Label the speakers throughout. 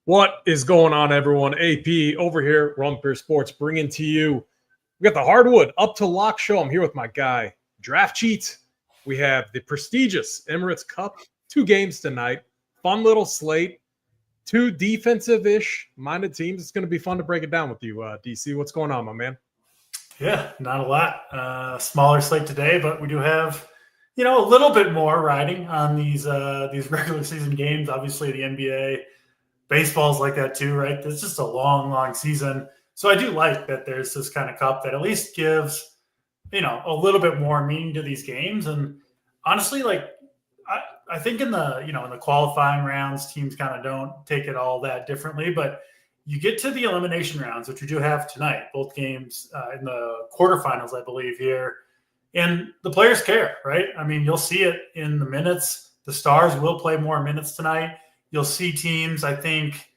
Speaker 1: What is going on, everyone? AP over here, Rumpier Sports, bringing to you. We got the hardwood up to lock show. I'm here with my guy, Draft Cheat. We have the prestigious Emirates Cup, 2 games tonight. Fun little slate, 2 defensive-ish minded teams. It's going to be fun to break it down with you, DC. What's going on, my man?
Speaker 2: Yeah, not a lot. Smaller slate today, but we do have, a little bit more riding on these regular season games. Obviously, the NBA. Baseball's like that too, right? It's just a long, long season. So I do like that there's this kind of cup that at least gives, a little bit more meaning to these games. And honestly, I think in the, in the qualifying rounds, teams kind of don't take it all that differently. But you get to the elimination rounds, which we do have tonight, both games in the quarterfinals, I believe, here. And the players care, right? I mean, you'll see it in the minutes. The stars will play more minutes tonight. You'll see teams, I think,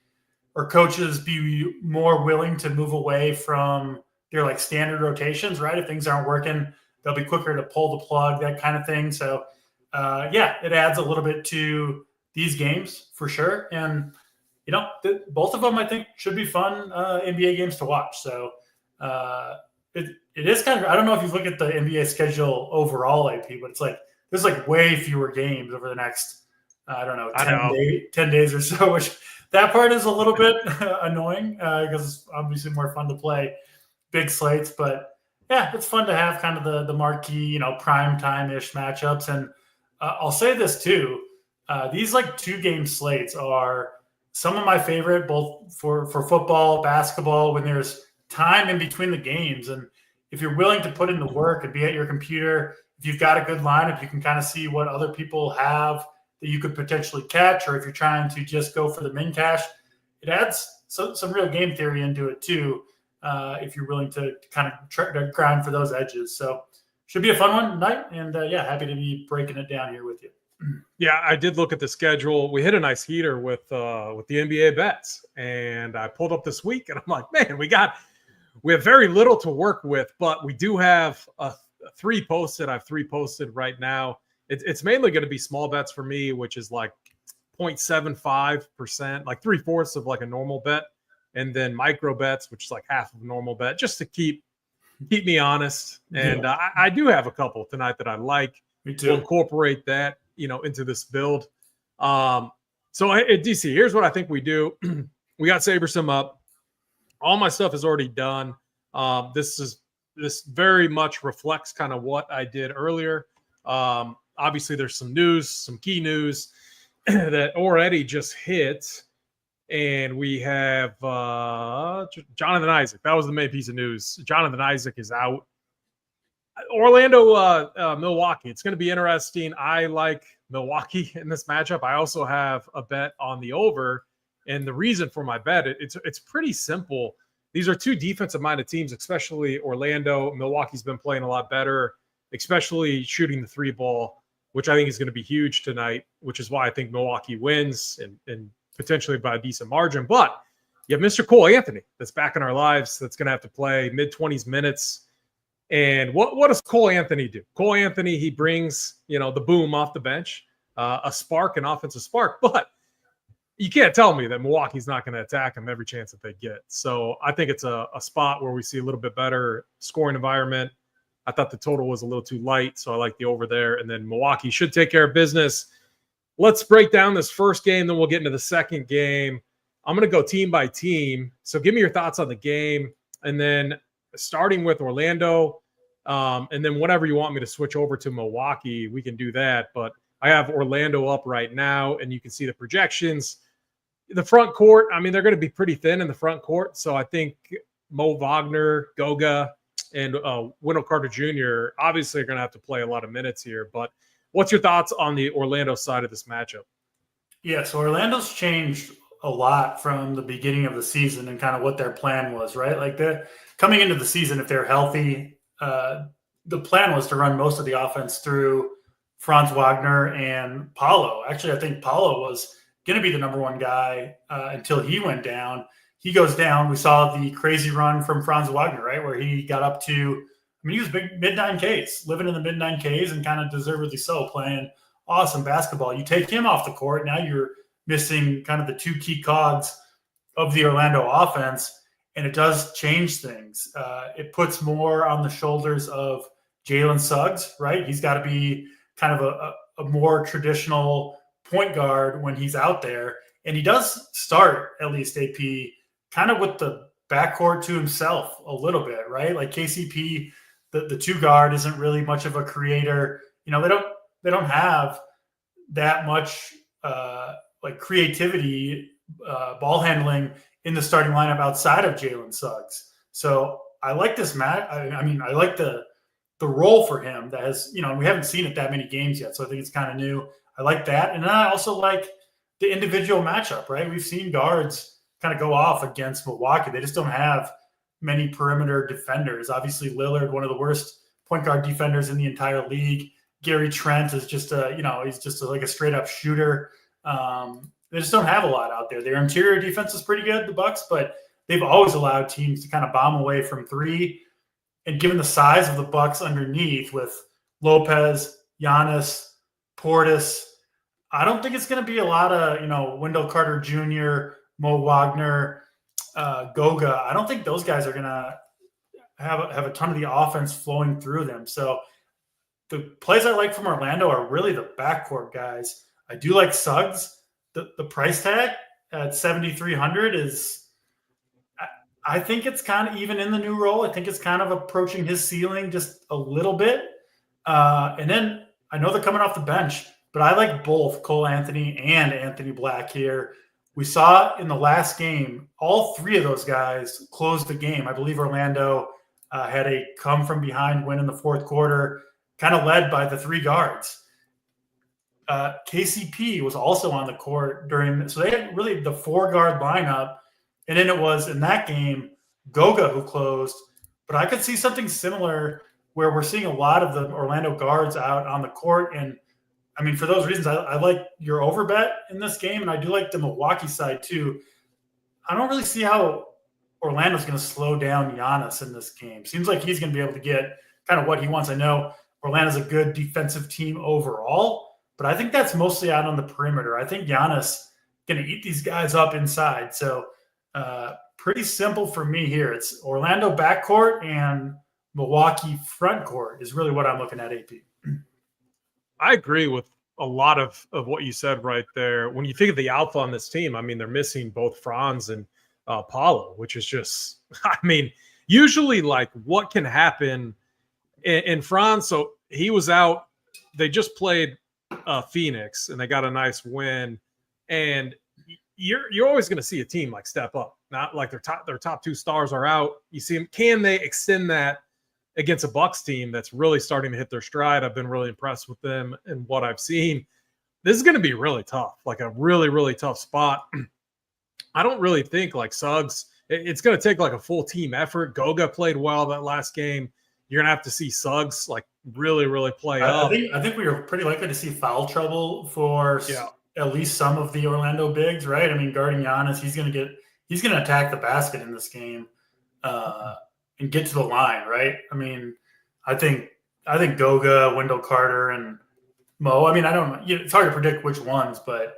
Speaker 2: or coaches be more willing to move away from their standard rotations, right? If things aren't working, they'll be quicker to pull the plug, that kind of thing. So, it adds a little bit to these games for sure. And, both of them, I think, should be fun NBA games to watch. So it is kind of, I don't know if you look at the NBA schedule overall, AP, but it's there's way fewer games over the next, 10 days or so, which that part is a little bit annoying because it's obviously more fun to play big slates. But yeah, it's fun to have kind of the marquee, prime time-ish matchups. And I'll say this too, these 2-game slates are some of my favorite, both for football, basketball, when there's time in between the games. And if you're willing to put in the work and be at your computer, if you've got a good lineup, you can kind of see what other people have that you could potentially catch, or if you're trying to just go for the min cash, it adds some real game theory into it too, if you're willing to kind of try to grind for those edges. So should be a fun one tonight, and happy to be breaking it down here with you.
Speaker 1: Yeah, I did look at the schedule. We hit a nice heater with the NBA bets, and I pulled up this week, and I'm like, man, we have very little to work with, but we do have 3 posted. I have 3 posted right now. It's mainly going to be small bets for me, which is 0.75%, 3/4 of a normal bet, and then micro bets, which is half of a normal bet, just to keep me honest. And I do have a couple tonight that I like.
Speaker 2: Me too.
Speaker 1: We'll incorporate that, into this build. So at DC, here's what I think we do. We got SaberSim up. All my stuff is already done. This very much reflects kind of what I did earlier. Obviously, there's some key news that already just hit. And we have Jonathan Isaac. That was the main piece of news. Jonathan Isaac is out. Orlando, Milwaukee. It's going to be interesting. I like Milwaukee in this matchup. I also have a bet on the over. And the reason for my bet, it's pretty simple. These are 2 defensive-minded teams, especially Orlando. Milwaukee's been playing a lot better, especially shooting the 3 ball, which I think is going to be huge tonight, which is why I think Milwaukee wins and potentially by a decent margin. But you have Mr. Cole Anthony that's back in our lives that's going to have to play mid-20s minutes. And what does Cole Anthony do? Cole Anthony, he brings, the boom off the bench, a spark, an offensive spark. But you can't tell me that Milwaukee's not going to attack him every chance that they get. So I think it's a spot where we see a little bit better scoring environment. I thought the total was a little too light, so I like the over there. And then Milwaukee should take care of business. Let's break down this first game, then we'll get into the second game. I'm going to go team by team. So give me your thoughts on the game. And then starting with Orlando, and then whenever you want me to switch over to Milwaukee, we can do that. But I have Orlando up right now, and you can see the projections. The front court, I mean, they're going to be pretty thin in the front court. So I think Mo Wagner, Goga, and Wendell Carter Jr. obviously are going to have to play a lot of minutes here. But what's your thoughts on the Orlando side of this matchup?
Speaker 2: Yeah, so Orlando's changed a lot from the beginning of the season and kind of what their plan was, right? They're coming into the season, if they're healthy, the plan was to run most of the offense through Franz Wagner and Paolo. Actually, I think Paolo was going to be the number 1 guy until he went down. He goes down. We saw the crazy run from Franz Wagner, right, where he got up to, he was big mid-9Ks, living in the mid-9Ks and kind of deservedly so, playing awesome basketball. You take him off the court, now you're missing kind of the 2 key cogs of the Orlando offense, and it does change things. It puts more on the shoulders of Jalen Suggs, right? He's got to be kind of a more traditional point guard when he's out there. And he does start, at least AP, kind of with the backcourt to himself a little bit, right? Like KCP, the two guard isn't really much of a creator. They don't have that much like creativity, ball handling in the starting lineup outside of Jalen Suggs. So I like this match. I like the role for him that has, we haven't seen it that many games yet. So I think it's kind of new. I like that. And then I also like the individual matchup, right? We've seen guards kind of go off against Milwaukee. They just don't have many perimeter defenders. Obviously, Lillard, one of the worst point guard defenders in the entire league. Gary Trent is just he's just like a straight up shooter. They just don't have a lot out there. Their interior defense is pretty good, the Bucks, but they've always allowed teams to kind of bomb away from three. And given the size of the Bucks underneath with Lopez, Giannis, Portis, I don't think it's going to be a lot of, Wendell Carter Jr., Mo Wagner, Goga. I don't think those guys are going to have a ton of the offense flowing through them. So the plays I like from Orlando are really the backcourt guys. I do like Suggs. The price tag at 7,300 is, I think it's kind of even in the new role. I think it's kind of approaching his ceiling just a little bit. And then I know they're coming off the bench, but I like both Cole Anthony and Anthony Black here. We saw in the last game, all three of those guys closed the game. I believe Orlando had a come from behind win in the fourth quarter, kind of led by the three guards. KCP was also on the court so they had really the 4-guard lineup. And then it was in that game, Goga who closed. But I could see something similar where we're seeing a lot of the Orlando guards out on the court. And I mean, for those reasons, I like your overbet in this game. And I do like the Milwaukee side too. I don't really see how Orlando's going to slow down Giannis in this game. Seems like he's going to be able to get kind of what he wants. I know Orlando's a good defensive team overall, but I think that's mostly out on the perimeter. I think Giannis going to eat these guys up inside. So pretty simple for me here. It's Orlando backcourt and Milwaukee front court is really what I'm looking at, AP.
Speaker 1: I agree with a lot of what you said right there. When you think of the alpha on this team, I mean, they're missing both Franz and Paulo, which is just, I mean, usually like what can happen in Franz. So he was out. They just played Phoenix and they got a nice win. And you're always going to see a team like step up, not like their top two stars are out. You see them. Can they extend that against a Bucks team that's really starting to hit their stride? I've been really impressed with them and what I've seen. This is going to be really tough, like a really, really tough spot. I don't really think like Suggs, it's going to take like a full team effort. Goga played well that last game. You're going to have to see Suggs like really, really play up.
Speaker 2: I think we are pretty likely to see foul trouble for at least some of the Orlando bigs, right? I mean, guarding Giannis, he's going to attack the basket in this game and get to the line, right? I mean, I think Goga, Wendell Carter, and Mo. I mean, I don't know. It's hard to predict which ones, but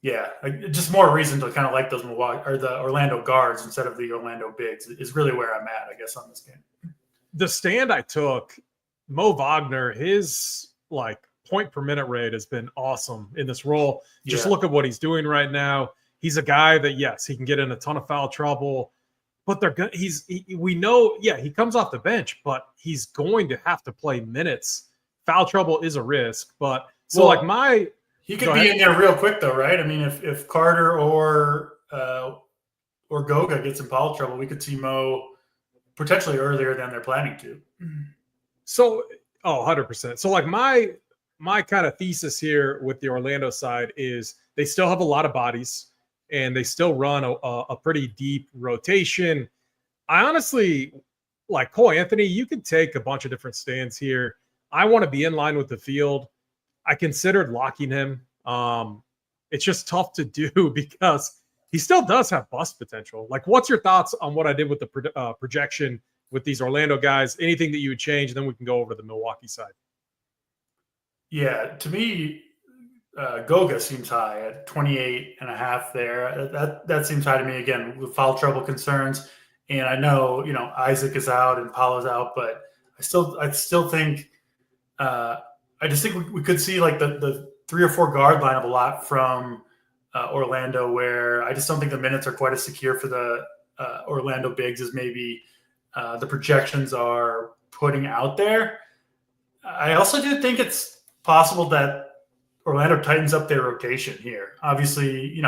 Speaker 2: yeah, just more reason to kind of like those Milwaukee or the Orlando guards instead of the Orlando bigs is really where I'm at, I guess, on this game.
Speaker 1: The stand I took, Mo Wagner, his like point per minute rate has been awesome in this role. Just look at what he's doing right now. He's a guy that, yes, he can get in a ton of foul trouble, but we know, he comes off the bench, but he's going to have to play minutes. Foul trouble is a risk, but he could be in there real quick though, right? I mean, if Carter or Goga gets in foul trouble, we could see Mo potentially earlier than they're planning to. So, 100%. So like my kind of thesis here with the Orlando side is they still have a lot of bodies and they still run a pretty deep rotation. I honestly like Cole Anthony. You could take a bunch of different stands here. I want to be in line with the field. I considered locking him. It's just tough to do because he still does have bust potential. Like, what's your thoughts on what I did with the projection with these Orlando guys? Anything that you would change? And then we can go over to the Milwaukee side.
Speaker 2: Yeah, to me, Goga seems high at 28.5 there. That seems high to me, again, with foul trouble concerns. And I know, Isaac is out and Paulo's out, but I still think I just think we could see like the 3 or 4 guard lineup a lot from Orlando, where I just don't think the minutes are quite as secure for the Orlando bigs as maybe the projections are putting out there. I also do think it's possible that Orlando tightens up their rotation here. Obviously,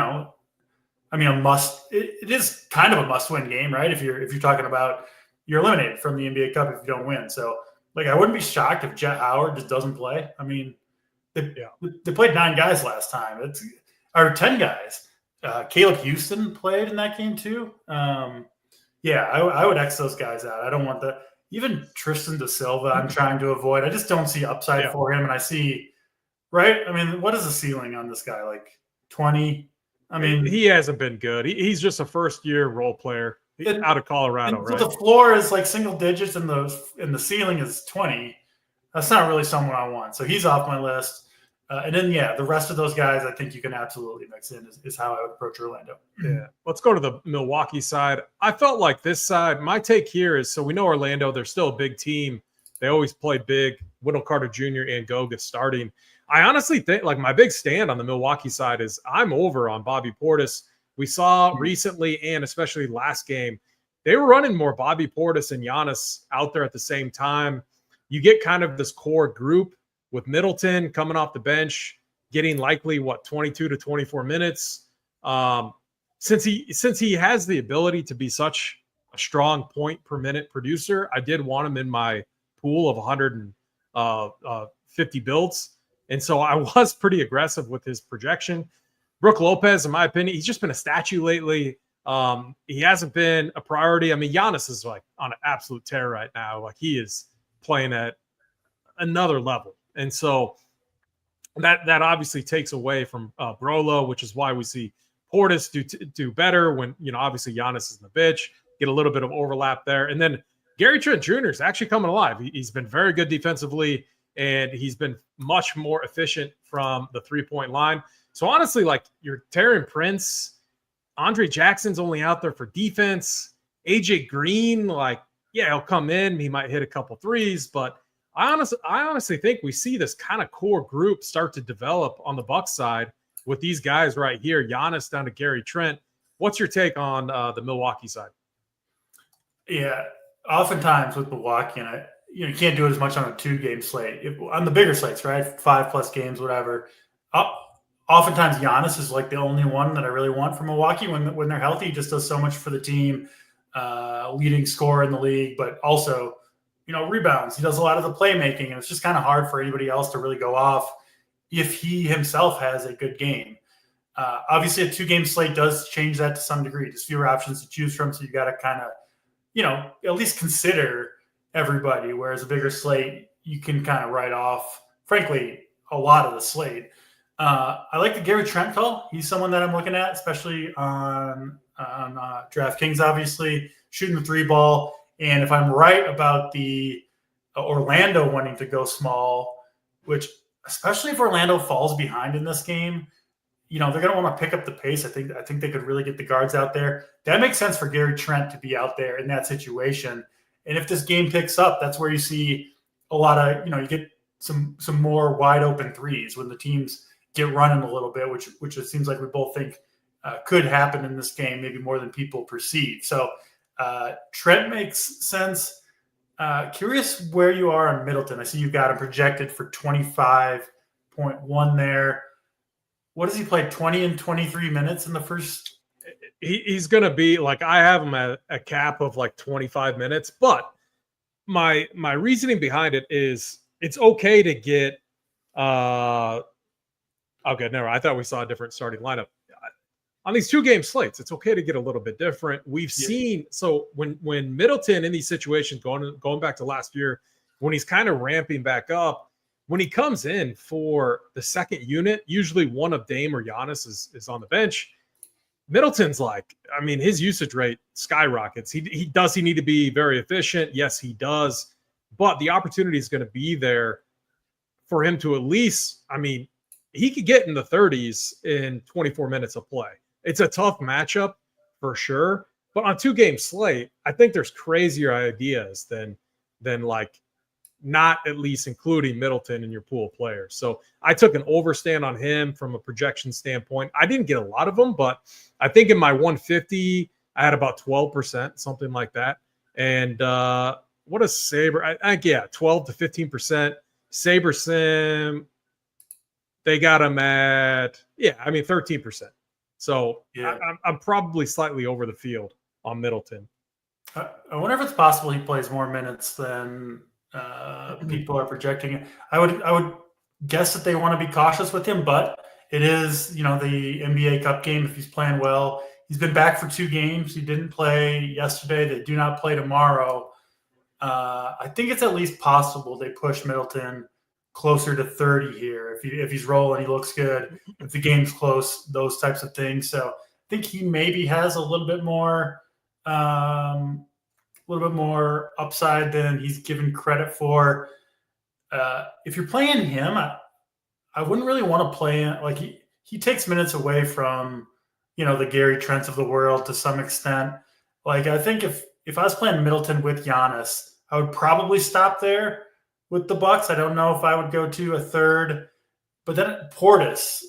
Speaker 2: it is kind of a must-win game, right? If you're talking about, you're eliminated from the NBA Cup if you don't win. So, like, I wouldn't be shocked if Jet Howard just doesn't play. I mean, they played 9 guys last time. Or 10 guys. Caleb Houston played in that game too. I would X those guys out. I don't want even Tristan Da Silva I'm trying to avoid. I just don't see upside for him. And I see, right? I mean, what is the ceiling on this guy? Like 20? I mean,
Speaker 1: he hasn't been good. He's just a first-year role player out of Colorado, right?
Speaker 2: So the floor is like single digits and the ceiling is 20. That's not really someone I want. So he's off my list. And then, the rest of those guys I think you can absolutely mix in is how I would approach Orlando.
Speaker 1: Yeah. Let's go to the Milwaukee side. I felt like this side, my take here is, so we know Orlando, they're still a big team. They always play big. Wendell Carter Jr. and Goga starting. I honestly think, like, my big stand on the Milwaukee side is I'm over on Bobby Portis. We saw recently, and especially last game, they were running more Bobby Portis and Giannis out there at the same time. You get kind of this core group with Middleton coming off the bench, getting likely 22 to 24 minutes. Since he has the ability to be such a strong point per minute producer, I did want him in my pool of 150 builds. And so I was pretty aggressive with his projection. Brook Lopez, in my opinion, he's just been a statue lately. He hasn't been a priority. I mean, Giannis is like on an absolute tear right now. Like, he is playing at another level. And so that obviously takes away from Brolo, which is why we see Portis do better when, obviously Giannis is in the bench, get a little bit of overlap there. And then Gary Trent Jr. is actually coming alive. He's been very good defensively, and he's been much more efficient from the 3-point line. So honestly, like, your Taron Prince, Andre Jackson's only out there for defense. AJ Green, he'll come in. He might hit a couple threes, but I honestly think we see this kind of core group start to develop on the Bucks side with these guys right here, Giannis down to Gary Trent. What's your take on the Milwaukee side?
Speaker 2: Yeah, oftentimes with Milwaukee, and you can't do it as much on a 2-game slate. On the bigger slates, right, 5+ games, whatever. Oftentimes Giannis is like the only one that I really want from Milwaukee when they're healthy. He just does so much for the team, leading scorer in the league, but also, rebounds. He does a lot of the playmaking, and it's just kind of hard for anybody else to really go off if he himself has a good game. Obviously, a 2-game slate does change that to some degree. There's fewer options to choose from, so you got to kind of, at least consider everybody, whereas a bigger slate, you can kind of write off, frankly, a lot of the slate. I like the Gary Trent call. He's someone that I'm looking at, especially on DraftKings, obviously, shooting the 3 ball. And if I'm right about the Orlando wanting to go small, which especially if Orlando falls behind in this game, they're going to want to pick up the pace. I think they could really get the guards out there. That makes sense for Gary Trent to be out there in that situation. And if this game picks up, that's where you see a lot of, you get some more wide open threes when the teams get running a little bit, which it seems like we both think could happen in this game, maybe more than people perceive. So Trent makes sense. Curious where you are on Middleton. I see you've got him projected for 25.1 there. What does he play? 20 and 23 minutes in the first?
Speaker 1: He's going to be I have him at a cap of 25 minutes, but my reasoning behind it is it's okay to get okay, never. I thought we saw a different starting lineup. On these 2-game slates, it's okay to get a little bit different. We've seen, so when Middleton in these situations, going back to last year, when he's kind of ramping back up, when he comes in for the second unit, usually one of Dame or Giannis is on the bench. Middleton's his usage rate skyrockets. He need to be very efficient? Yes, he does. But the opportunity is going to be there for him to at least, he could get in the 30s in 24 minutes of play. It's a tough matchup for sure. But on 2-game slate, I think there's crazier ideas than like not at least including Middleton in your pool of players. So I took an overstand on him from a projection standpoint. I didn't get a lot of them, but I think in my 150, I had about 12%, something like that. And what a Saber, I think, yeah, 12 to 15%. Saber Sim, they got him at, 13%. So yeah. I'm probably slightly over the field on Middleton.
Speaker 2: I wonder if it's possible he plays more minutes than people are projecting. I would guess that they want to be cautious with him, but it is, the NBA Cup game. If he's playing well, he's been back for 2 games. He didn't play yesterday. They do not play tomorrow. I think it's at least possible they push Middleton closer to 30 here. If he's rolling, he looks good. If the game's close, those types of things. So I think he maybe has a little bit more upside than he's given credit for. If you're playing him, I wouldn't really want to play him. Like he takes minutes away from, the Gary Trents of the world to some extent. Like I think if I was playing Middleton with Giannis, I would probably stop there with the Bucks. I don't know if I would go to a third, but then Portis,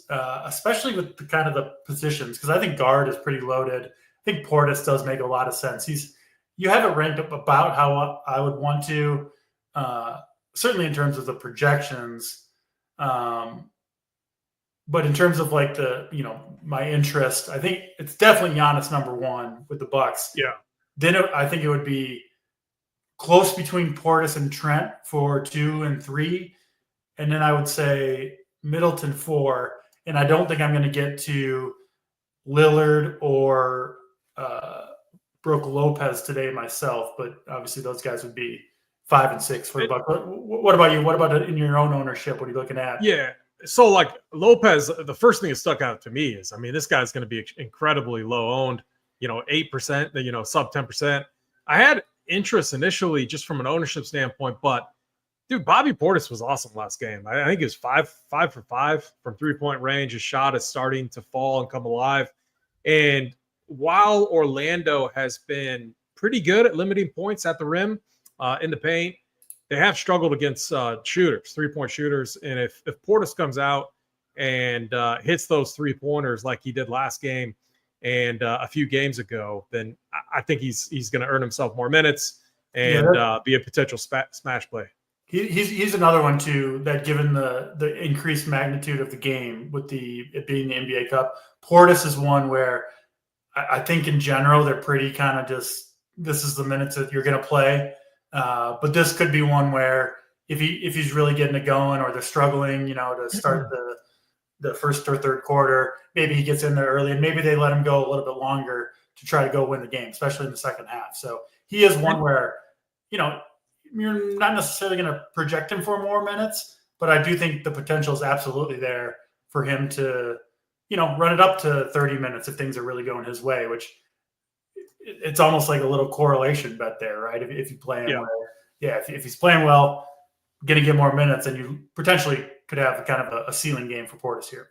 Speaker 2: especially with the kind of the positions, because I think guard is pretty loaded. I think Portis does make a lot of sense. You have it ranked up about how I would want to, certainly in terms of the projections. But in terms of like my interest, I think it's definitely Giannis number 1 with the Bucks.
Speaker 1: Yeah.
Speaker 2: Then I think it would be close between Portis and Trent for 2 and 3. And then I would say Middleton 4. And I don't think I'm going to get to Lillard or Brook Lopez today myself, but obviously those guys would be 5 and 6 for the Bucks. What about you? What about in your own ownership? What are you looking at?
Speaker 1: Yeah. So like Lopez, the first thing that stuck out to me is, this guy's going to be incredibly low owned, 8%, sub 10%. I had interest initially just from an ownership standpoint, but dude, Bobby Portis was awesome last game. I think he was 5 for 5 from 3-point range. His shot is starting to fall and come alive. And while Orlando has been pretty good at limiting points at the rim in the paint, they have struggled against shooters, 3-point shooters. And if Portis comes out and hits those 3-pointers like he did last game and a few games ago, then I think he's going to earn himself more minutes and be a potential smash play.
Speaker 2: He's another one too that, given the increased magnitude of the game with it being the NBA Cup, Portis is one where I think in general they're pretty kind of just, this is the minutes that you're going to play. But this could be one where if he's really getting it going, or they're struggling, to start the first or third quarter, maybe he gets in there early and maybe they let him go a little bit longer to try to go win the game, especially in the second half. So he is one where, you're not necessarily going to project him for more minutes, but I do think the potential is absolutely there for him to, run it up to 30 minutes if things are really going his way, which it's almost like a little correlation bet there, right? If you play him if he's playing well, going to get more minutes, and you potentially could have kind of a ceiling game for Portis here.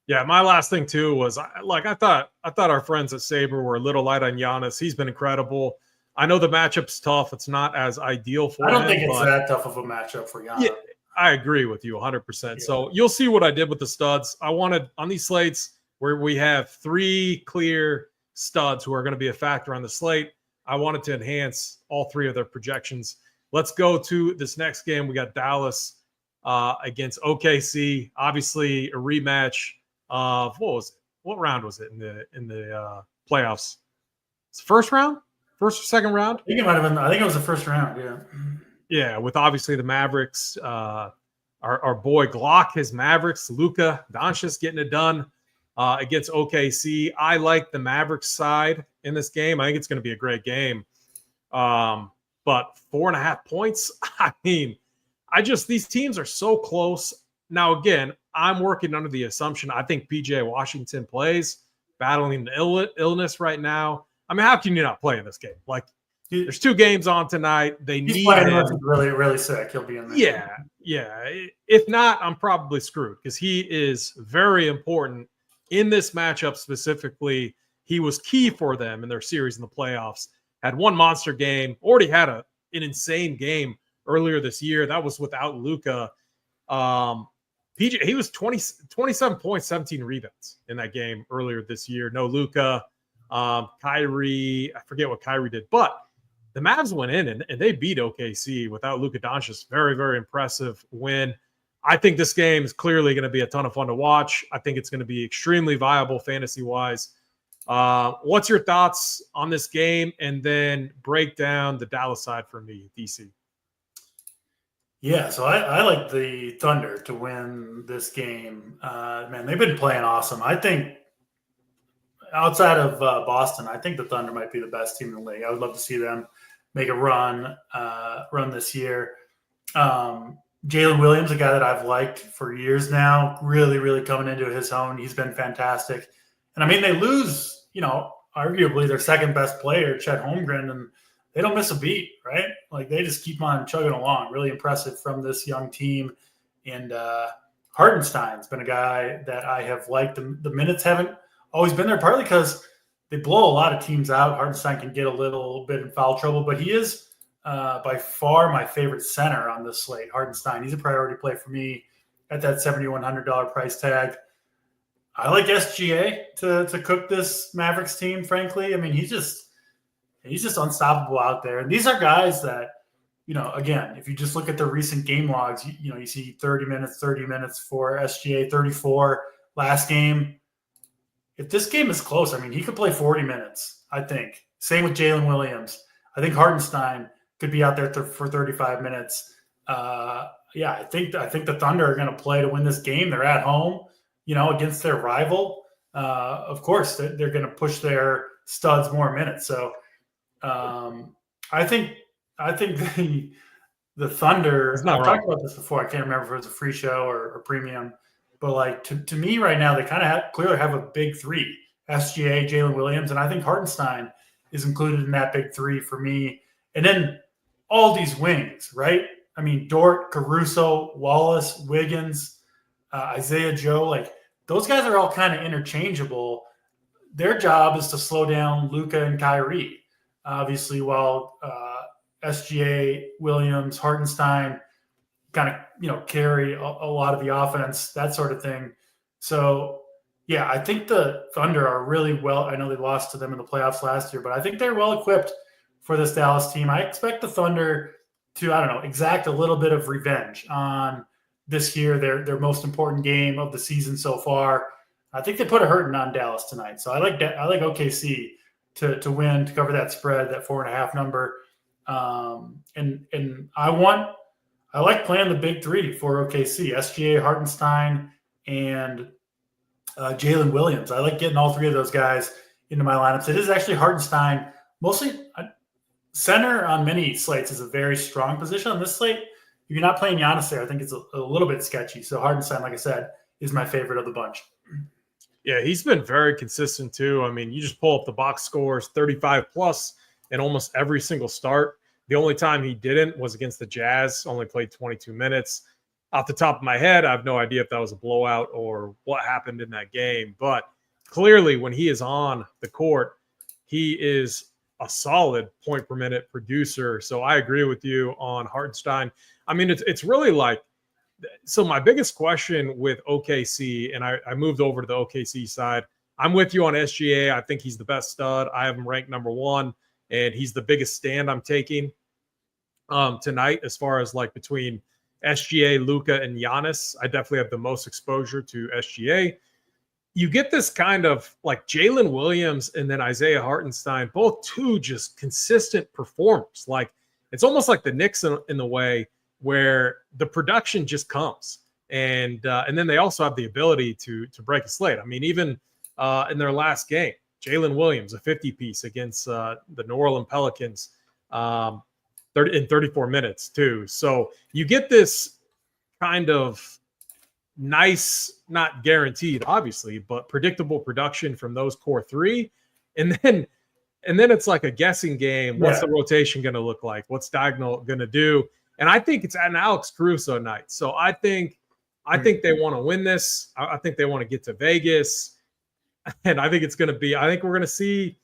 Speaker 1: Yeah, my last thing too was I thought our friends at Saber were a little light on Giannis. He's been incredible. I know the matchup's tough. It's not as ideal for him.
Speaker 2: I don't think it's that tough of a matchup for Giannis.
Speaker 1: Yeah, I agree with you 100%. Yeah. So you'll see what I did with the studs. I wanted on these slates where we have 3 clear studs who are going to be a factor on the slate. I wanted to enhance all 3 of their projections. Let's go to this next game. We got Dallas against OKC. Obviously, a rematch of what round was it in the playoffs? It's the first round, first or second round.
Speaker 2: I think it might have been. I think it was the first round. Yeah.
Speaker 1: Yeah, with obviously the Mavericks. Our boy Glock, his Mavericks. Luka Doncic getting it done against OKC. I like the Mavericks side in this game. I think it's going to be a great game. But 4.5 points. I mean, these teams are so close. Now, again, I'm working under the assumption I think PJ Washington plays, battling the illness right now. I mean, how can you not play in this game? Like, there's 2 games on tonight. They need him.
Speaker 2: Really, really sick. He'll be in there.
Speaker 1: Yeah. Yeah, if not, I'm probably screwed because he is very important in this matchup specifically. He was key for them in their series in the playoffs. Had one monster game, already had an insane game earlier this year. That was without Luka. PJ, he was 27 points, 17 rebounds in that game earlier this year. No Luka. Kyrie, I forget what Kyrie did, but the Mavs went in and they beat OKC without Luka Doncic. Very, very impressive win. I think this game is clearly going to be a ton of fun to watch. I think it's going to be extremely viable fantasy-wise. What's your thoughts on this game? And then break down the Dallas side for me, DC.
Speaker 2: Yeah, so I like the Thunder to win this game. Man, they've been playing awesome. I think outside of Boston, I think the Thunder might be the best team in the league. I would love to see them make a run this year. Jalen Williams, a guy that I've liked for years now, really, really coming into his own. He's been fantastic. And I mean, they lose, arguably their second best player, Chet Holmgren, and they don't miss a beat, right? Like they just keep on chugging along. Really impressive from this young team. And Hartenstein's been a guy that I have liked. The minutes haven't always been there, partly because they blow a lot of teams out. Hartenstein can get a little bit in foul trouble, but he is by far my favorite center on this slate. Hartenstein, he's a priority play for me at that $7,100 price tag. I like SGA to cook this Mavericks team, frankly. I mean, he's just unstoppable out there. And these are guys that, again, if you just look at the recent game logs, you see 30 minutes for SGA, 34 last game. If this game is close, I mean, he could play 40 minutes, I think. Same with Jalen Williams. I think Hartenstein could be out there for 35 minutes. I think the Thunder are going to play to win this game. They're at home, against their rival. Of course, they're going to push their studs more minutes. So I think the Thunder. I've talked about this before. I can't remember if it was a free show or premium. But like to me right now, they kind of clearly have a big three: SGA, Jalen Williams, and I think Hartenstein is included in that big three for me. And then all these wings, right? I mean, Dort, Caruso, Wallace, Wiggins, Isaiah Joe, like those guys are all kind of interchangeable. Their job is to slow down Luka and Kyrie, obviously, while SGA, Williams, Hartenstein kind of carry a lot of the offense, that sort of thing. So yeah, I think the Thunder are really well. I know they lost to them in the playoffs last year, but I think they're well equipped for this Dallas team. I expect the Thunder to, exact a little bit of revenge on this year, their most important game of the season so far. I think they put a hurting on Dallas tonight. So I like OKC to win, to cover that spread, that 4.5 number. And I like playing the big three for OKC: SGA, Hartenstein, and Jalen Williams. I like getting all three of those guys into my lineups. It is actually Hartenstein. Mostly center on many slates is a very strong position. On this slate, if you're not playing Giannis there, I think it's a little bit sketchy. So Hartenstein, like I said, is my favorite of the bunch.
Speaker 1: Yeah, he's been very consistent too. I mean, you just pull up the box scores, 35 plus in almost every single start. The only time he didn't was against the Jazz, only played 22 minutes. Off the top of my head, I have no idea if that was a blowout or what happened in that game. But clearly, when he is on the court, he is a solid point per minute producer. So I agree with you on Hartenstein. I mean, it's really like, so my biggest question with OKC, and I moved over to the OKC side. I'm with you on SGA. I think he's the best stud. I have him ranked number 1. And he's the biggest stand I'm taking tonight as far as like between SGA, Luka, and Giannis. I definitely have the most exposure to SGA. You get this kind of like Jalen Williams and then Isaiah Hartenstein, both two just consistent performers. Like it's almost like the Knicks in the way where the production just comes. And then they also have the ability to break a slate. I mean, even in their last game, Jalen Williams, a 50-piece against the New Orleans Pelicans in 34 minutes, too. So you get this kind of nice, not guaranteed, obviously, but predictable production from those core three. And then it's like a guessing game. What's the rotation going to look like? What's Diagonal going to do? And I think it's an Alex Caruso night. So I think they want to win this. I think they want to get to Vegas. And I think it's going to be, I think we're going to see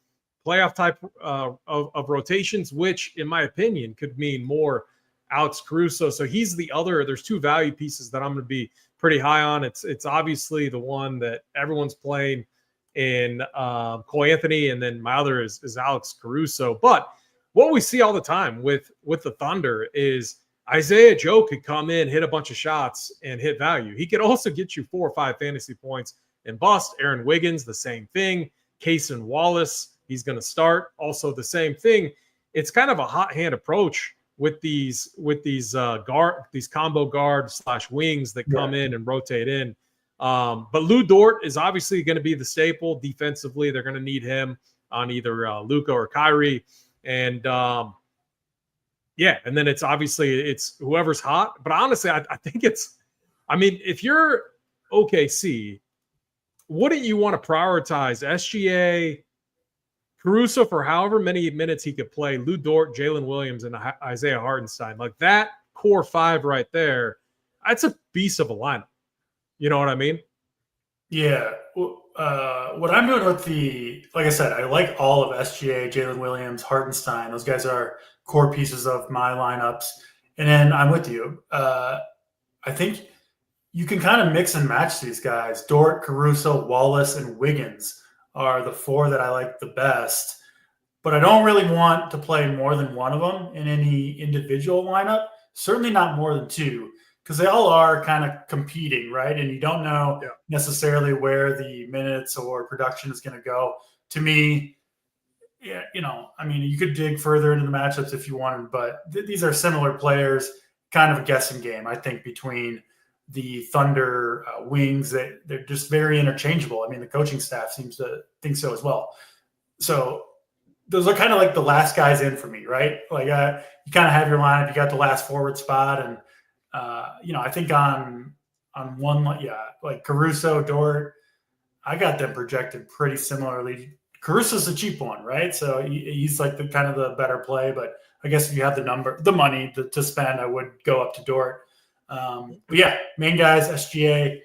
Speaker 1: playoff type of rotations, which in my opinion could mean more Alex Caruso. So he's the other, there's two value pieces that I'm going to be pretty high on. It's obviously the one that everyone's playing in Cole Anthony. And then my other is Alex Caruso. But what we see all the time with the Thunder is Isaiah Joe could come in, hit a bunch of shots, and hit value. He could also get you 4 or 5 fantasy points and bust. Aaron Wiggins, the same thing. Kaysen Wallace, he's going to start. Also the same thing. It's kind of a hot hand approach with these combo guard / wings that come in and rotate in. But Lou Dort is obviously going to be the staple defensively. They're going to need him on either Luka or Kyrie. And and then it's obviously whoever's hot. But honestly, I think if you're OKC, wouldn't you want to prioritize SGA, Caruso for however many minutes he could play, Lou Dort, Jalen Williams, and Isaiah Hartenstein? Like that core 5 right there, that's a beast of a lineup. You know what I mean?
Speaker 2: Yeah. What I'm doing with like I said, I like all of SGA, Jalen Williams, Hartenstein. Those guys are core pieces of my lineups. And then I'm with you. I think you can kind of mix and match these guys. Dort, Caruso, Wallace, and Wiggins are the 4 that I like the best. But I don't really want to play more than one of them in any individual lineup. Certainly not more than 2. Because they all are kind of competing, right? And you don't know necessarily where the minutes or production is going to go. To me, you could dig further into the matchups if you wanted, but these are similar players, kind of a guessing game, I think, between the Thunder wings. They're just very interchangeable. I mean, the coaching staff seems to think so as well. So those are kind of like the last guys in for me, right? Like you kind of have your lineup, you got the last forward spot, and I think on one, like Caruso, Dort, I got them projected pretty similarly. Caruso's a cheap one, right? So he's like the kind of the better play, but I guess if you have the money to spend, I would go up to Dort. Main guys, SGA,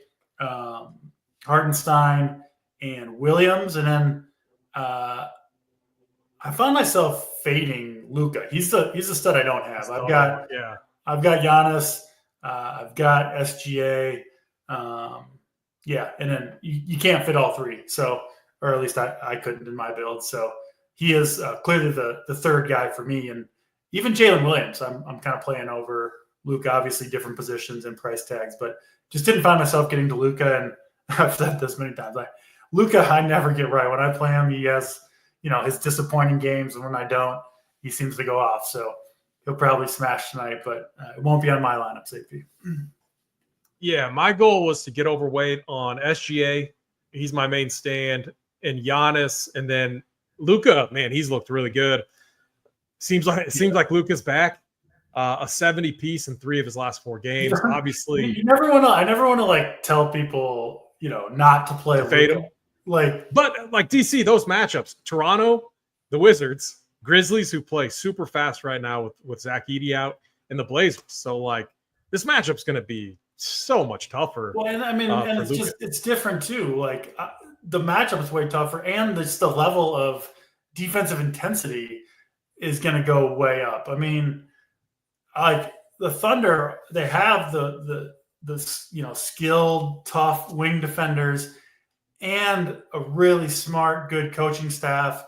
Speaker 2: Hartenstein, and Williams. And then I found myself fading Luka. He's the stud I don't have. I've got Giannis. I've got SGA. And then you can't fit all 3. So, or at least I couldn't in my build. So he is clearly the third guy for me. And even Jalen Williams, I'm kind of playing over Luka, obviously different positions and price tags, but just didn't find myself getting to Luka. And I've said this many times. Luka, I never get right. When I play him, he has, his disappointing games. And when I don't, he seems to go off. So he'll probably smash tonight, but it won't be on my lineup, AP.
Speaker 1: Yeah, my goal was to get overweight on SGA. He's my main stand, and Giannis, and then Luka. Man, he's looked really good. Seems like Luka's back. A 70 piece in 3 of his last 4 games. Obviously,
Speaker 2: I never want to tell people not to play
Speaker 1: fade him. But DC, those matchups: Toronto, the Wizards, Grizzlies, who play super fast right now with Zach Edey out, and the Blazers. So this matchup's going to be so much tougher.
Speaker 2: Well, and it's different too. The matchup is way tougher, and just the level of defensive intensity is going to go way up. I mean, the Thunder, they have the skilled, tough wing defenders and a really smart, good coaching staff.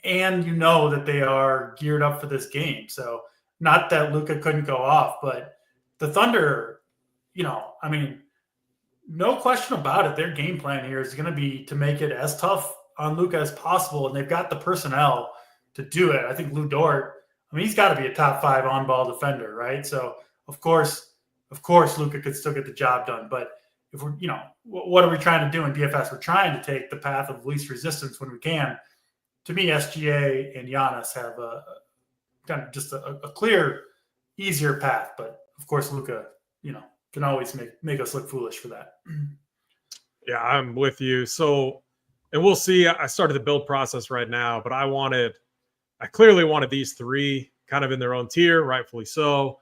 Speaker 2: And that they are geared up for this game. So not that Luka couldn't go off, but the Thunder, no question about it. Their game plan here is going to be to make it as tough on Luka as possible. And they've got the personnel to do it. I think Lou Dort, he's got to be a top 5 on-ball defender, right? So of course, Luka could still get the job done. But if we're, what are we trying to do in DFS? We're trying to take the path of least resistance when we can. To me, SGA and Giannis have a kind of just a clear, easier path. But of course, Luka, can always make us look foolish for that.
Speaker 1: Yeah, I'm with you. So, and we'll see. I started the build process right now, but I clearly wanted these 3 kind of in their own tier, rightfully so.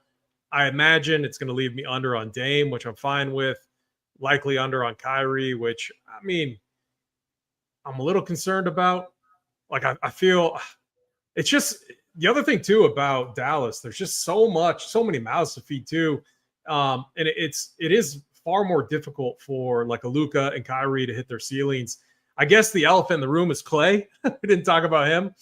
Speaker 1: I imagine it's going to leave me under on Dame, which I'm fine with. Likely under on Kyrie, which, I mean, I'm a little concerned about. Like, I feel it's just the other thing, too, about Dallas. There's just so many mouths to feed, too. And it is far more difficult for like a Luka and Kyrie to hit their ceilings. I guess the elephant in the room is Clay. We didn't talk about him.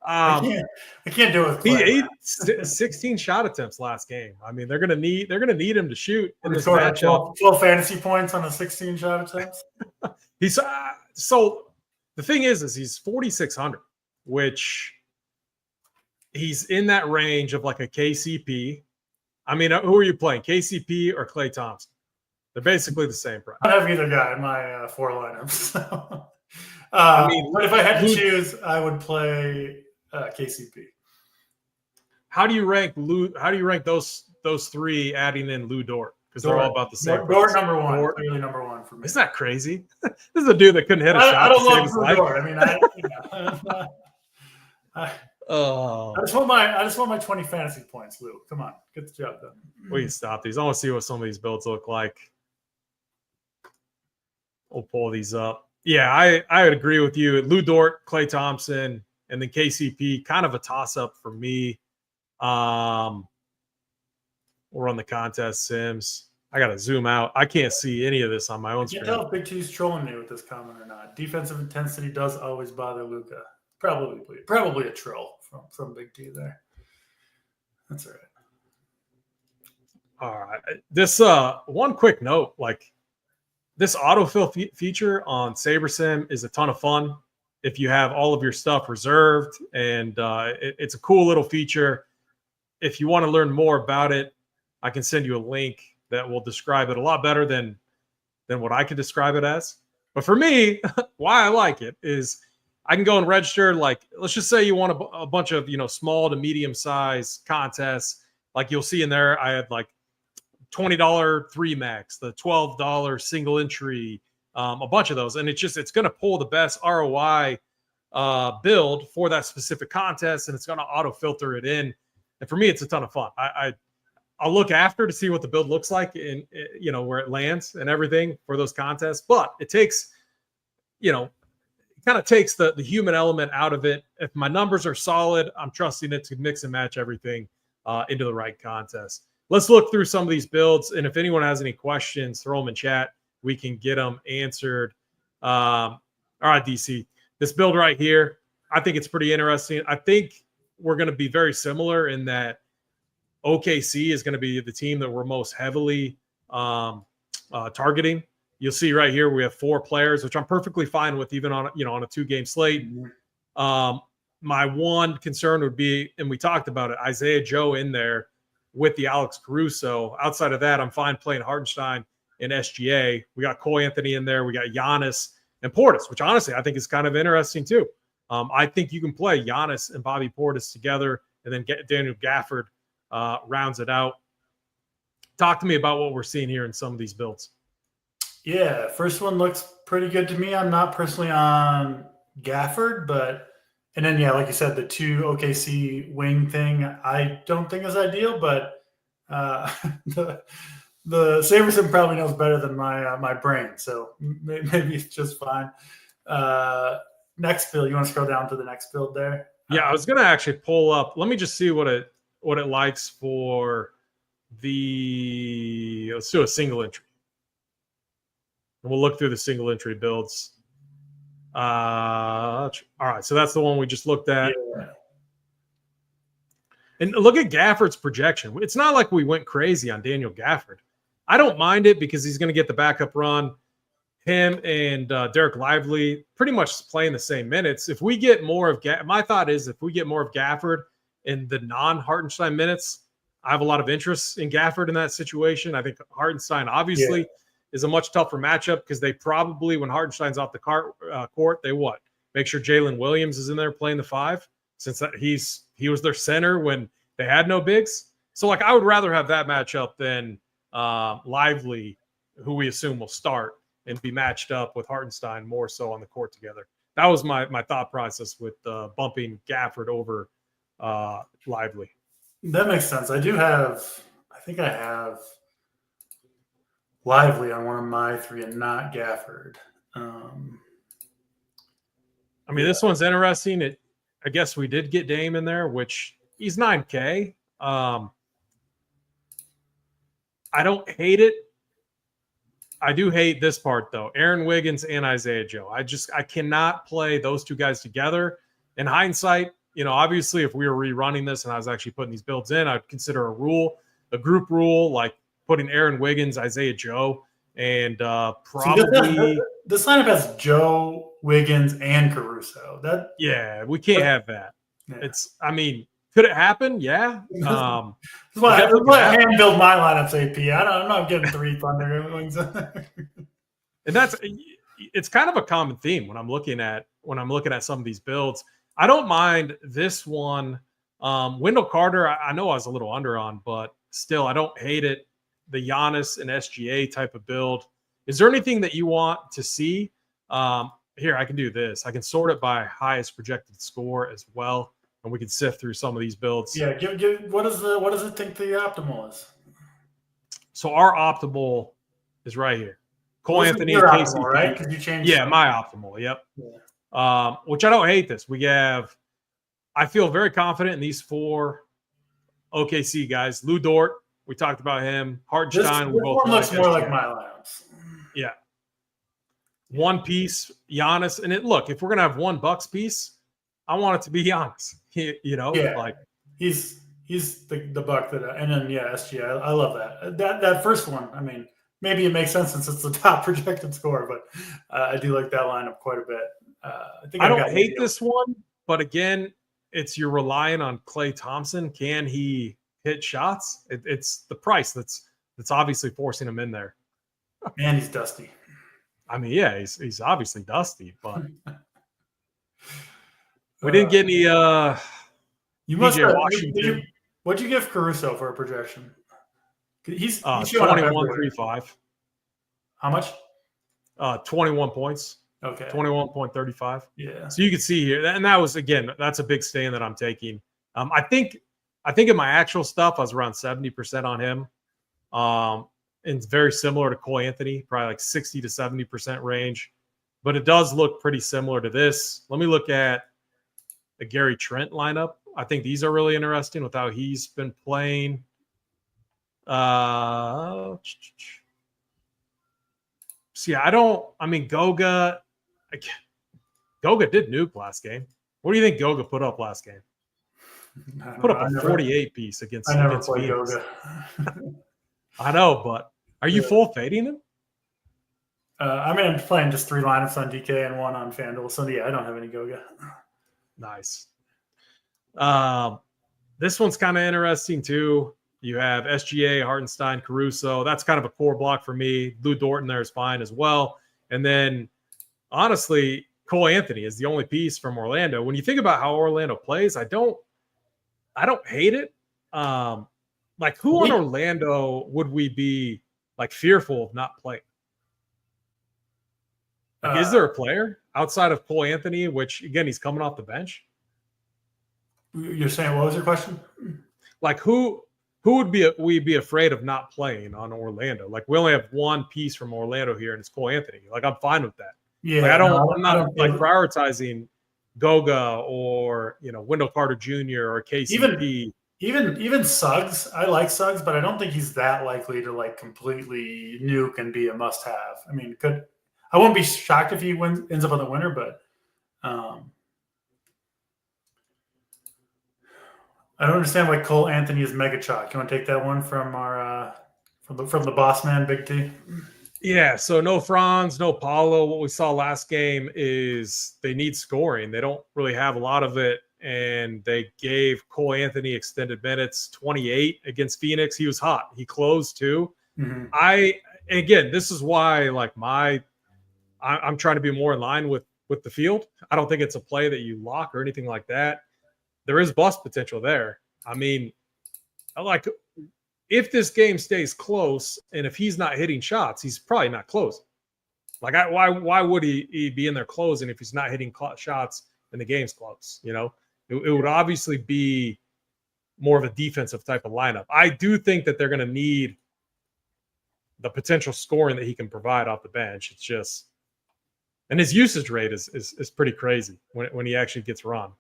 Speaker 2: I can't do it with Clay.
Speaker 1: He ate 16 shot attempts last game. I mean, they're gonna need him to shoot in this
Speaker 2: scored
Speaker 1: matchup.
Speaker 2: 12 fantasy points on a 16 shot attempts.
Speaker 1: He's so the thing is he's 4,600, which he's in that range of like a KCP. I mean, who are you playing, KCP or Klay Thompson? They're basically the same price.
Speaker 2: I don't have either guy in my 4 lineups. So. I mean, but if I had to choose, I would play KCP.
Speaker 1: How do you rank those 3, adding in Lou Dort? Because they're all about the same.
Speaker 2: Dort number 1, clearly number 1 for me.
Speaker 1: Isn't that crazy? This is a dude that couldn't hit a shot.
Speaker 2: I don't love Lou Dort. I mean, I just want my 20 fantasy points, Lou. Come on, get the job done.
Speaker 1: We can stop these. I want to see what some of these builds look like. We'll pull these up. Yeah, I would agree with you. Lou Dort, Klay Thompson, and then KCP, kind of a toss-up for me. We'll run the contest sims. I got to zoom out. I can't see any of this on my own screen.
Speaker 2: I can't tell if Big T's trolling me with this comment or not. Defensive intensity does always bother Luka. Probably a troll from Big T there. That's all right.
Speaker 1: All right. This one quick note, like this autofill feature on SaberSim is a ton of fun if you have all of your stuff reserved, and it's a cool little feature. If you want to learn more about it, I can send you a link that will describe it a lot better than what I could describe it as. But for me, why I like it is I can go and register. Like, let's just say you want a bunch of, small to medium size contests. Like you'll see in there, I had like $20 3 max, the $12 single entry, a bunch of those. And it's going to pull the best ROI build for that specific contest, and it's going to auto filter it in. And for me, it's a ton of fun. I'll look after to see what the build looks like in, where it lands and everything for those contests. But it takes, it kind of takes the human element out of it. If my numbers are solid, I'm trusting it to mix and match everything into the right contest. Let's look through some of these builds. And if anyone has any questions, throw them in chat. We can get them answered. All right, DC. This build right here, I think it's pretty interesting. I think we're going to be very similar in that OKC is going to be the team that we're most heavily targeting. You'll see right here we have 4 players, which I'm perfectly fine with, even on a 2-game slate. My one concern would be, and we talked about it, Isaiah Joe in there with the Alex Caruso. Outside of that, I'm fine playing Hartenstein and SGA. We got Cole Anthony in there. We got Giannis and Portis, which honestly I think is kind of interesting too. I think you can play Giannis and Bobby Portis together, and then get Daniel Gafford rounds it out. Talk to me about what we're seeing here in some of these builds.
Speaker 2: Yeah, first one looks pretty good to me. I'm not personally on Gafford, and then, yeah, like you said, the 2 OKC wing thing, I don't think is ideal, but the SaberSim probably knows better than my brain, so maybe it's just fine. Next build, you want to scroll down to the next build there?
Speaker 1: Yeah, I was going to actually pull up. Let me just see what it likes for the – let's do a single entry. And we'll look through the single entry builds. All right, so that's the one we just looked at.
Speaker 2: Yeah.
Speaker 1: And look at Gafford's projection. It's not like we went crazy on Daniel Gafford. I don't mind it because he's going to get the backup run. Him and Derek Lively pretty much playing the same minutes. If we get more of my thought is if we get more of Gafford in the non-Hartenstein minutes, I have a lot of interest in Gafford in that situation. I think Hartenstein obviously is a much tougher matchup because they probably, when Hartenstein's off the court, they make sure Jalen Williams is in there playing the 5, since he was their center when they had no bigs. So I would rather have that matchup than Lively, who we assume will start, and be matched up with Hartenstein more so on the court together. That was my thought process with bumping Gafford over Lively.
Speaker 2: That makes sense. I think I have Lively on one of my three and not Gafford.
Speaker 1: This one's interesting. I guess we did get Dame in there, which he's 9K. I don't hate it. I do hate this part though. Aaron Wiggins and Isaiah Joe. I cannot play those two guys together. In hindsight, obviously if we were rerunning this and I was actually putting these builds in, I'd consider a group rule, like putting Aaron Wiggins, Isaiah Joe, and probably
Speaker 2: this lineup has Joe, Wiggins, and Caruso.
Speaker 1: We can't have that. Yeah. Could it happen? Yeah.
Speaker 2: That's why I hand build my lineups AP. I'm not getting 3 Thunder Wings.
Speaker 1: And it's kind of a common theme when I'm looking at some of these builds. I don't mind this one. Wendell Carter, I know I was a little under on, but still I don't hate it. The Giannis and SGA type of build. Is there anything that you want to see? Here, I can do this. I can sort it by highest projected score as well. And we can sift through some of these builds.
Speaker 2: Yeah, what does it think the optimal is?
Speaker 1: So our optimal is right here. Cole Anthony,
Speaker 2: your optimal, right? Because you changed.
Speaker 1: Yeah, my optimal. Yep. Yeah. Which I don't hate this. I feel very confident in these 4 OKC guys. Lou Dort, we talked about him. Hartenstein,
Speaker 2: this one looks more like my lineups.
Speaker 1: Yeah. One piece, Giannis, and if we're gonna have one Bucks piece, I want it to be Giannis.
Speaker 2: He's the Buck and then SGA. I love that first one. Maybe it makes sense since it's the top projected score, but I do like that lineup quite a bit.
Speaker 1: I don't hate this one, but again, you're relying on Klay Thompson. Can he hit shots? It's the price that's obviously forcing him in there.
Speaker 2: Man, he's dusty.
Speaker 1: He's obviously dusty, but we didn't get any.
Speaker 2: You must have Washington. What'd you give Caruso for a projection? He's
Speaker 1: 21.35.
Speaker 2: How much?
Speaker 1: 21 points.
Speaker 2: Okay.
Speaker 1: 21.35.
Speaker 2: Yeah.
Speaker 1: So you can see here, and that was that's a big stand that I'm taking. I think in my actual stuff, I was around 70% on him. And it's very similar to Cole Anthony, probably like 60 to 70% range. But it does look pretty similar to this. Let me look at the Gary Trent lineup. I think these are really interesting with how he's been playing. Goga, Goga did nuke last game. What do you think Goga put up last game? Put up a 48 piece against Phoenix.
Speaker 2: Goga.
Speaker 1: I know, but are you full fading him?
Speaker 2: I'm playing just 3 lineups on DK and 1 on FanDuel. So I don't have any Goga.
Speaker 1: Nice. This one's kind of interesting too. You have SGA, Hartenstein, Caruso. That's kind of a core block for me. Lou Dort there is fine as well. And then, honestly, Cole Anthony is the only piece from Orlando. When you think about how Orlando plays, I don't hate it. Who on Orlando would we be fearful of not playing? Is there a player outside of Cole Anthony, which again he's coming off the bench?
Speaker 2: You're saying, what was your question?
Speaker 1: Who would we be afraid of not playing on Orlando? We only have one piece from Orlando here, and it's Cole Anthony. I'm fine with that.
Speaker 2: Yeah,
Speaker 1: I'm not prioritizing Goga or Wendell Carter Jr. or KCP.
Speaker 2: Even Suggs, I like Suggs, but I don't think he's that likely to completely nuke and be a must-have. I won't be shocked if he ends up on the winner, but I don't understand why Cole Anthony is mega chalk. You want to take that one from our from the boss man, Big T?
Speaker 1: Yeah. So no Franz, no Paulo. What we saw last game is they need scoring. They don't really have a lot of it, and they gave Cole Anthony extended minutes, 28 against Phoenix. He was hot. He closed too. Mm-hmm. This is why I'm trying to be more in line with the field. I don't think it's a play that you lock or anything like that. There is bust potential there. If this game stays close and if he's not hitting shots, he's probably not closing. Why would he be in there closing if he's not hitting shots and the game's close? It would obviously be more of a defensive type of lineup. I do think that they're going to need the potential scoring that he can provide off the bench. It's just, and his usage rate is pretty crazy when he actually gets run.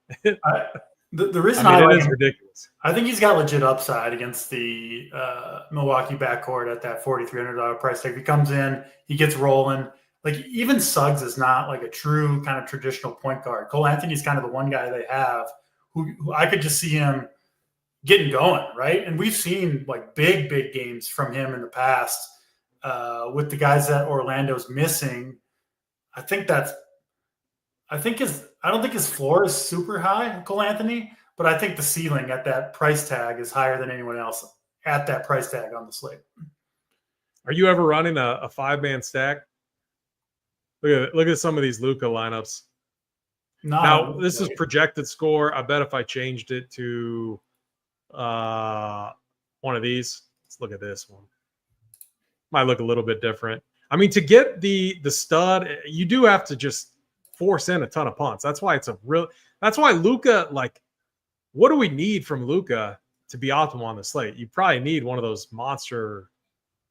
Speaker 2: The reason I
Speaker 1: mean,
Speaker 2: like
Speaker 1: it is
Speaker 2: him,
Speaker 1: ridiculous.
Speaker 2: I think he's got legit upside against the Milwaukee backcourt at that $4,300 price tag. If he comes in, he gets rolling. Like, even Suggs is not like a true kind of traditional point guard. Cole Anthony's kind of the one guy they have who I could just see him getting going, right? And we've seen like big games from him in the past with the guys that Orlando's missing. I don't think his floor is super high, Cole Anthony, but I think the ceiling at that price tag is higher than anyone else at that price tag on the slate.
Speaker 1: Are you ever running a 5-man stack? Look at some of these Luka lineups. Now, this is projected score. I bet if I changed it to one of these, let's look at this one. Might look a little bit different. I mean, to get the stud, you do have to just force in a ton of punts. That's why that's why Luka, like, what do we need from Luka to be optimal on the slate? You probably need one of those monster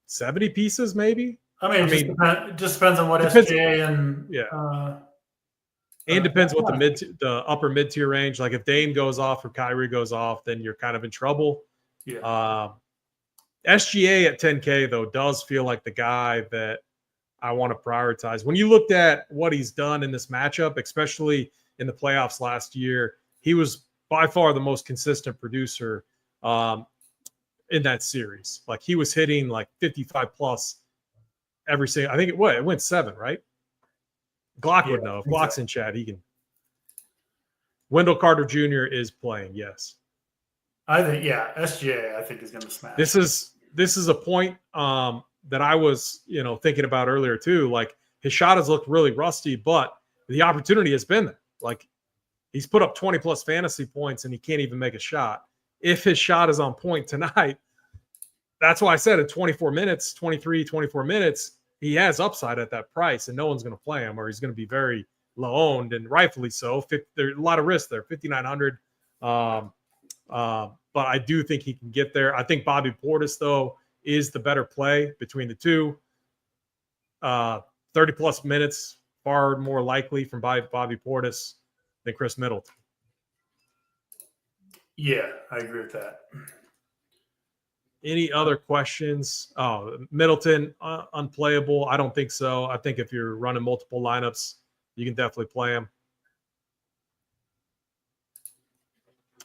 Speaker 1: 70 pieces, maybe.
Speaker 2: It just depends on what SGA and
Speaker 1: and depends what the upper mid tier range. Like if Dame goes off or Kyrie goes off, then you're kind of in trouble.
Speaker 2: Yeah.
Speaker 1: SGA at 10K though does feel like the guy that I want to prioritize. When you looked at what he's done in this matchup, especially in the playoffs last year, he was by far the most consistent producer in that series. Like he was hitting like 55 plus every single. I think it went 7, right? Glock would know. If Glock's in chat, he can. Wendell Carter Jr. is playing. Yes,
Speaker 2: I think SGA I think is going to smash.
Speaker 1: This is a point that I was thinking about earlier too. Like his shot has looked really rusty, but the opportunity has been there. Like he's put up 20 plus fantasy points and he can't even make a shot. If his shot is on point tonight, that's why I said at 24 minutes, he has upside at that price and no one's going to play him or he's going to be very low owned and rightfully so. There's a lot of risk there, 5,900. But I do think he can get there. I think Bobby Portis, though, is the better play between the two. 30 plus minutes, far more likely from Bobby Portis than Chris Middleton.
Speaker 2: Yeah, I agree with that.
Speaker 1: Any other questions? Oh, Middleton, unplayable. I don't think so. I think if you're running multiple lineups, you can definitely play him.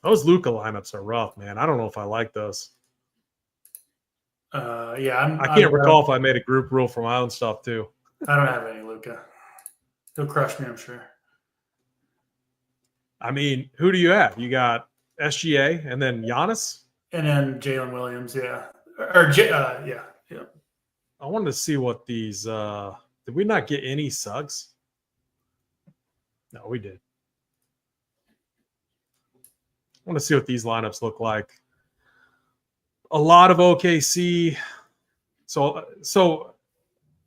Speaker 1: Those Luka lineups are rough, man. I don't know if I like those.
Speaker 2: I
Speaker 1: can't recall if I made a group rule for my own stuff too.
Speaker 2: I don't have any Luka. He'll crush me, I'm sure.
Speaker 1: I mean, who do you have? You got SGA and then Giannis?
Speaker 2: And then Jalen Williams, yeah. Yeah.
Speaker 1: I wanted to see what these did we not get any Suggs? No, we did. I want to see what these lineups look like. A lot of OKC. So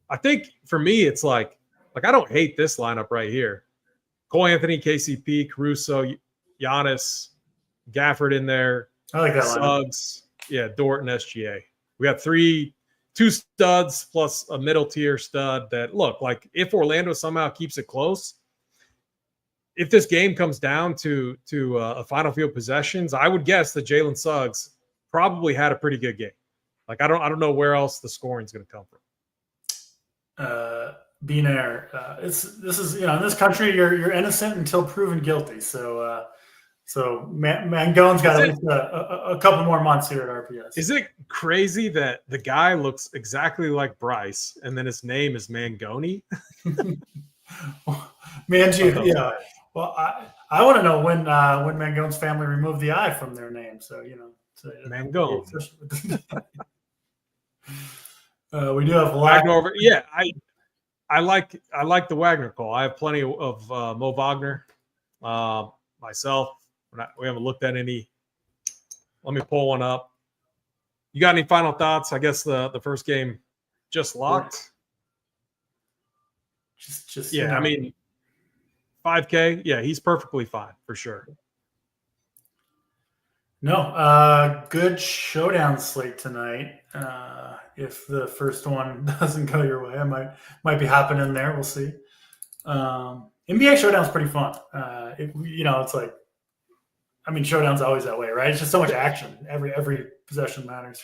Speaker 1: I think for me, it's like I don't hate this lineup right here. Cole Anthony, KCP, Caruso, Giannis, Gafford in there.
Speaker 2: I like that
Speaker 1: Suggs, Dort and SGA. We got 2 studs plus a middle tier stud that look like if Orlando somehow keeps it close, if this game comes down to a final field possessions, I would guess that Jalen Suggs probably had a pretty good game. Like I don't know where else the scoring is going to come from.
Speaker 2: Benair, this is in this country you're innocent until proven guilty. So Mangone's got at least a couple more months here at RPS.
Speaker 1: Is it crazy that the guy looks exactly like Bryce and then his name is Mangoni?
Speaker 2: Mangi, yeah. Well, I want to know when Mangone's family removed the I from their name. So
Speaker 1: Mangone.
Speaker 2: We do have
Speaker 1: Wagner over. Yeah, I like the Wagner call. I have plenty of Mo Wagner myself. We haven't looked at any. Let me pull one up. You got any final thoughts? I guess the first game just locked.
Speaker 2: Just
Speaker 1: I mean, 5K. Yeah, he's perfectly fine for sure.
Speaker 2: No, good showdown slate tonight. If the first one doesn't go your way, I might be hopping in there. We'll see. NBA showdown's pretty fun. It's like, I mean, showdown's always that way, right? It's just so much action. Every possession matters.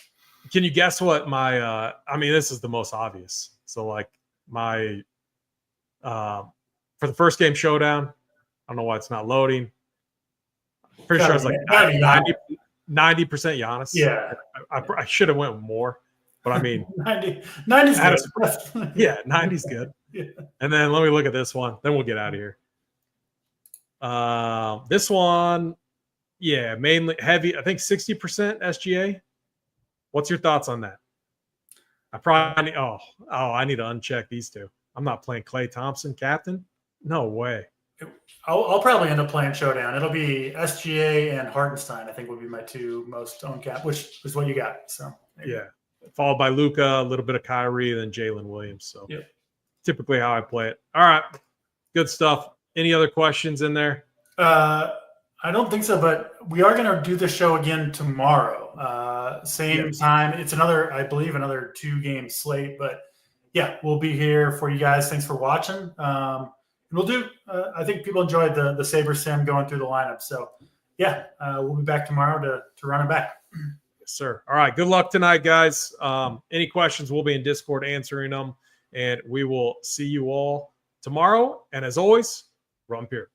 Speaker 1: Can you guess what my? I mean, this is the most obvious. So like my for the first game showdown, I don't know why it's not loading. Pretty sure it's like 90% Giannis.
Speaker 2: Yeah.
Speaker 1: I should have went with more, but I mean
Speaker 2: 90's good.
Speaker 1: Yeah, 90's good.
Speaker 2: Yeah.
Speaker 1: And then let me look at this one. Then we'll get out of here. This one, yeah, mainly heavy. I think 60% SGA. What's your thoughts on that? I probably need, I need to uncheck these two. I'm not playing Klay Thompson, captain. No way.
Speaker 2: I'll probably end up playing showdown. It'll be SGA and Hartenstein. I think would be my two most owned cap, which is what you got. So
Speaker 1: yeah, followed by Luka, a little bit of Kyrie, then Jalen Williams. So typically how I play it. All right, good stuff. Any other questions in there?
Speaker 2: I don't think so, but we are going to do the show again tomorrow. Same time. It's I believe another 2-game slate, but yeah, we'll be here for you guys. Thanks for watching. We'll do. I think people enjoyed the Saber Sim going through the lineup. So yeah, we'll be back tomorrow to run it back.
Speaker 1: Yes, sir. All right. Good luck tonight, guys. Any questions? We'll be in Discord answering them, and we will see you all tomorrow. And as always, run pure.